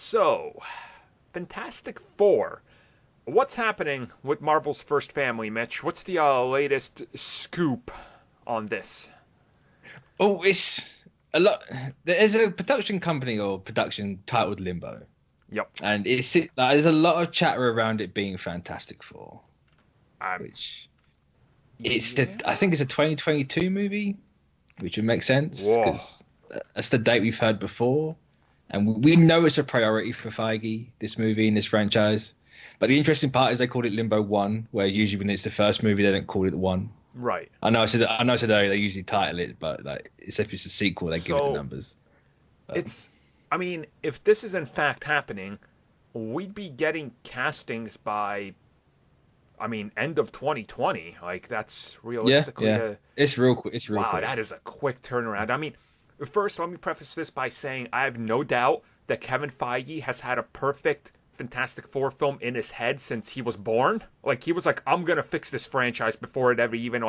So, Fantastic Four. What's happening with Marvel's first family, Mitch? What's the latest scoop on this? Oh, it's a lot. There's a production company or production titled Limbo, Yep. and there's a lot of chatter around it being Fantastic Four, Um, which yeah. I think it's a 2022 movie, which would make sense Whoa. because that's the date we've heard before, and we know it's a priority for Feige, this movie and this franchise. But the interesting part is they called it Limbo One, where usually when it's the first movie they don't call it One. Right. I know today they usually title it, but like if it's a sequel, they give it the So, numbers. But it's. I mean, if this is in fact happening, we'd be getting castings by, end of 2020. Like, that's yeah, realistically yeah, the. it's real quick. It's real Wow, that quick. is a quick turnaround. First, let me preface this by saying I have no doubt that Kevin Feige has had a perfect Fantastic Four film in his head since he was born. Like, he was like, I'm gonna fix this franchise before it ever even,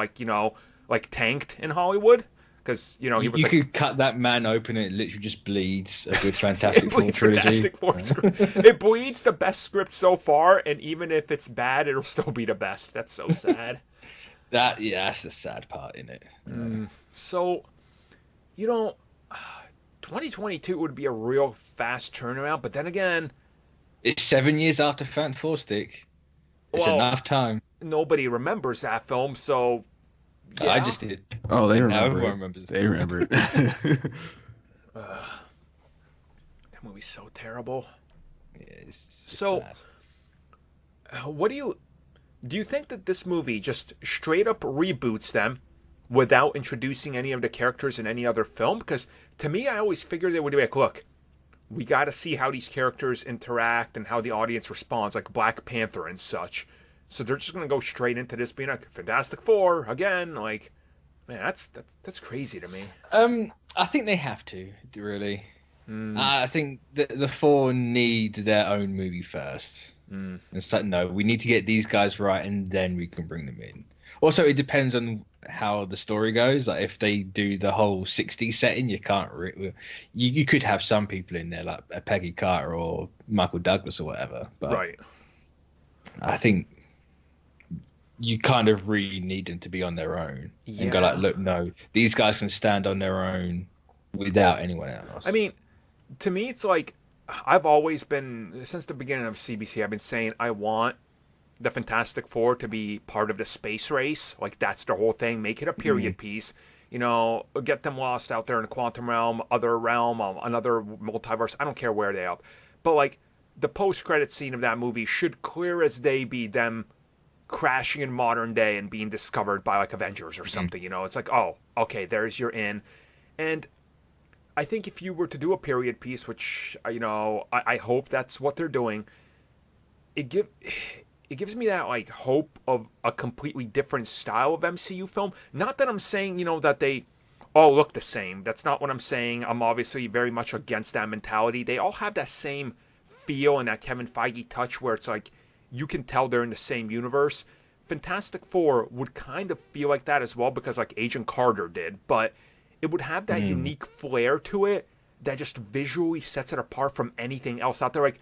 tanked in Hollywood. Because, he was You like, could cut that man open and it literally just bleeds a good it Fantastic Four bleeds trilogy. Fantastic Four script. It bleeds the best script so far, and even if it's bad, it'll still be the best. That's so sad. That's the sad part in it. So, you know, 2022 would be a real fast turnaround, but then again, It's 7 years after Phantom Four Stick. It's well, enough time. nobody remembers that film, so I yeah. just did, Oh, they and now remember everyone it. remembers. They remember it. That movie's so terrible. Yeah, it's So, bad. what do you think that this movie just straight up reboots them without introducing any of the characters in any other film? Because to me, I always figured they would be like, look, we got to see how these characters interact and how the audience responds, like Black Panther and such. So they're just gonna go straight into this being like Fantastic Four again. Like, man, that's crazy to me. I think they have to really. Mm, I think the four need their own movie first. mm, It's like, no, we need to get these guys right, and then we can bring them in. Also, it depends on how the story goes. Like, if they do the whole '60s setting, you can't. You could have some people in there, like a Peggy Carter or Michael Douglas or whatever. But right. I think you kind of really need them to be on their own and go like, Yeah. look, no, these guys can stand on their own without anyone I else. mean, to me, it's like I've always been since the beginning of CBC. I've been saying I want the Fantastic Four to be part of the space race. Like that's the whole thing. Make it a Mm, period piece. Get them lost out there in the quantum realm, another multiverse. I don't care where they are, but like the post-credit scene of that movie should clear as day be them crashing in modern day and being discovered by like Avengers or mm, something. It's like, oh, okay, there's your in. And I think if you were to do a period piece, which I hope that's what they're doing, it give it gives me that like hope of a completely different style of MCU film. Not that I'm saying that they all look the same. That's not what I'm saying. I'm obviously very much against that mentality. They all have that same feel and that Kevin Feige touch where it's like you can tell they're in the same universe. Fantastic Four would kind of feel like that as well because like Agent Carter did, but it would have that mm. unique flair to it that just visually sets it apart from anything else out there. Like,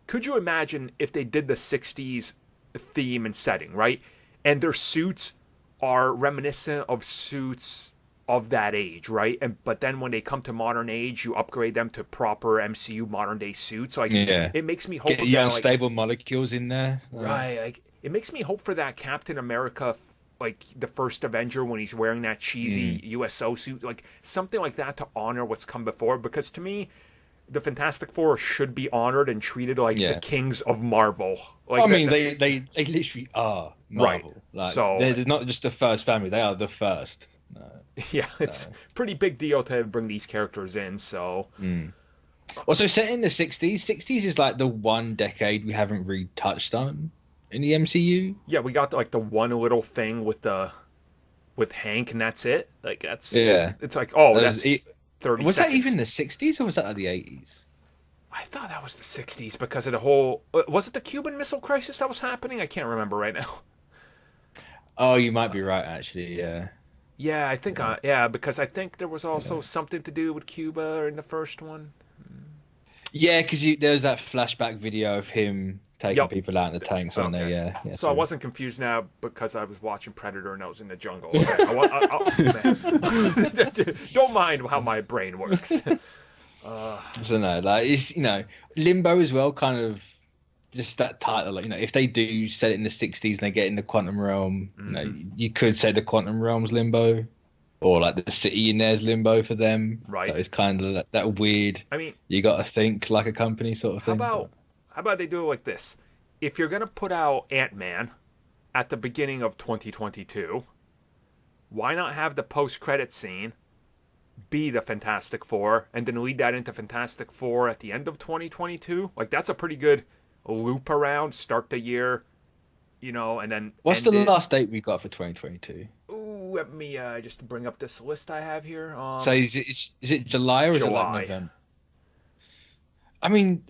could you imagine if they did the 60s theme and setting, right? And their suits are reminiscent of suits of that age, right? And but then when they come to modern age, you upgrade them to proper MCU modern day suits. Like Yeah. it makes me hope Get of the that like unstable molecules in there. right, like it makes me hope for that Captain America like the first Avenger when he's wearing that cheesy Mm, USO suit, like something like that to honor what's come before because to me the Fantastic Four should be honored and treated like the yeah. kings of Marvel. I Like mean, that they literally are right. Marvel. Like So they're not just the first family; they are the first. No, yeah, it's so. pretty big deal to bring these characters in. So Mm. Also, set in the '60s. '60s is like the one decade we haven't really touched on in the MCU. yeah, we got like the one little thing with Hank, and that's it. Like that's Yeah. it's like oh There's, that's 30 was that seconds. even the '60s or was that like the '80s? I thought that was the 60s because of the whole. Was it the Cuban Missile Crisis that was happening? I can't remember right now. Oh, you might be right, actually. Yeah. Yeah, I think, Yeah. yeah, because I think there was Yeah. also something to do with Cuba in the first one. Yeah, because there's that flashback video of him taking Yep. people out in the tanks, weren't there? Okay. Yeah, yeah. So I So wasn't confused now because I was watching Predator and I was in the jungle. Okay. Man. Don't mind how my brain works. Uh, so no, like it's Limbo as well, kind of just that title. Like, if they do set it in the '60s and they get in the quantum realm, mhm. you could say the quantum realm's Limbo, or like the city in there's Limbo for them. So Right. it's kind of that weird. I mean, You got to think like a company sort of how thing. about But how about they do it like this? If you're gonna put out Ant-Man at the beginning of 2022, why not have the post-credit scene be the Fantastic Four and then lead that into Fantastic Four at the end of 2022? Like that's a pretty good loop around. Start the year, and then what's the end it. last date we got for 2022? Ooh, let me just bring up this list I have here. So is it July or is it like July. November? I mean,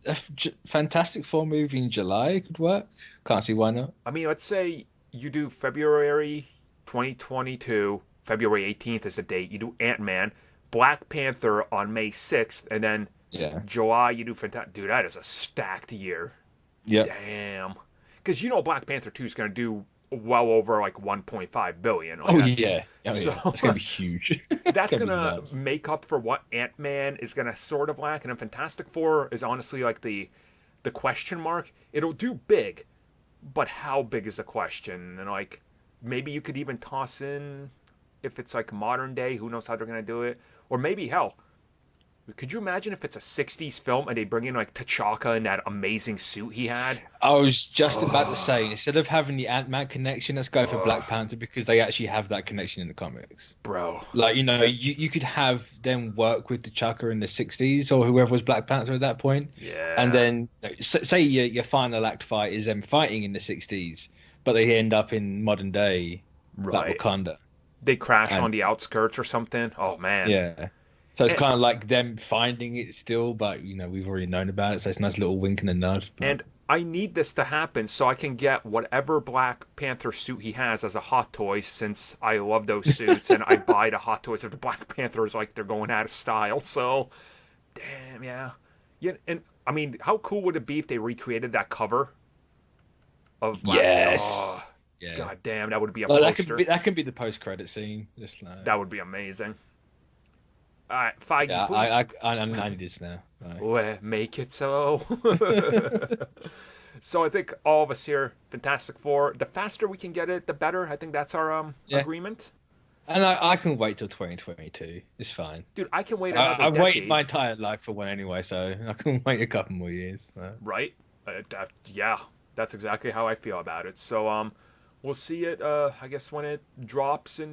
Fantastic Four movie in July could work. Can't see why not. I mean, let's say you do February 2022. February 18th is the date. You do Ant-Man, Black Panther on May 6th, and then Yeah. July you do Fantastic. Dude, that is a stacked year. Yep. Damn. Because Black Panther 2 is going to do well over like 1.5 billion. Like Oh that's yeah. Oh so yeah. It's gonna be huge. It's that's gonna be gonna nuts. make up for what Ant-Man is gonna sort of lack, and then Fantastic Four is honestly like the question mark. It'll do big, but how big is the question? And like maybe you could even toss in if it's like modern day, who knows how they're gonna do it? Or maybe hell, could you imagine if it's a '60s film and they bring in like T'Chaka in that amazing suit he had? I was just about to say, Oh, instead of having the Ant-Man connection, let's go for oh, Black Panther because they actually have that connection in the comics. bro. Like, you could have them work with the Chaka in the '60s or whoever was Black Panther at that point, and Yeah. then say your final act fight is them fighting in the '60s, but they end up in modern day, like Right. Wakanda, They crash and on the outskirts or something. Oh man. yeah. So it's And, kind of like them finding it still, but we've already known about it, so it's a nice little wink and a nod. But and I need this to happen so I can get whatever Black Panther suit he has as a hot toy since I love those suits and I buy the hot toys of the Black Panthers like they're going out of style. So, damn, yeah. Yeah, and I mean, how cool would it be if they recreated that cover of Black yes, Oh, yeah. god damn, that would be a Well, that could be poster. that could be the post-credit scene. Just like, That would be amazing. All right, Feige, yeah, please I need this now. make it so. So I think all of us here, Fantastic Four, the faster we can get it, the better. I think that's our Yeah, agreement. and I can wait till 2022. It's fine. Dude, I can wait another I've waited my decade, entire life for one anyway, so I can wait a couple more years. So. right? Yeah, that's exactly how I feel about it. So we'll see it. I guess when it drops in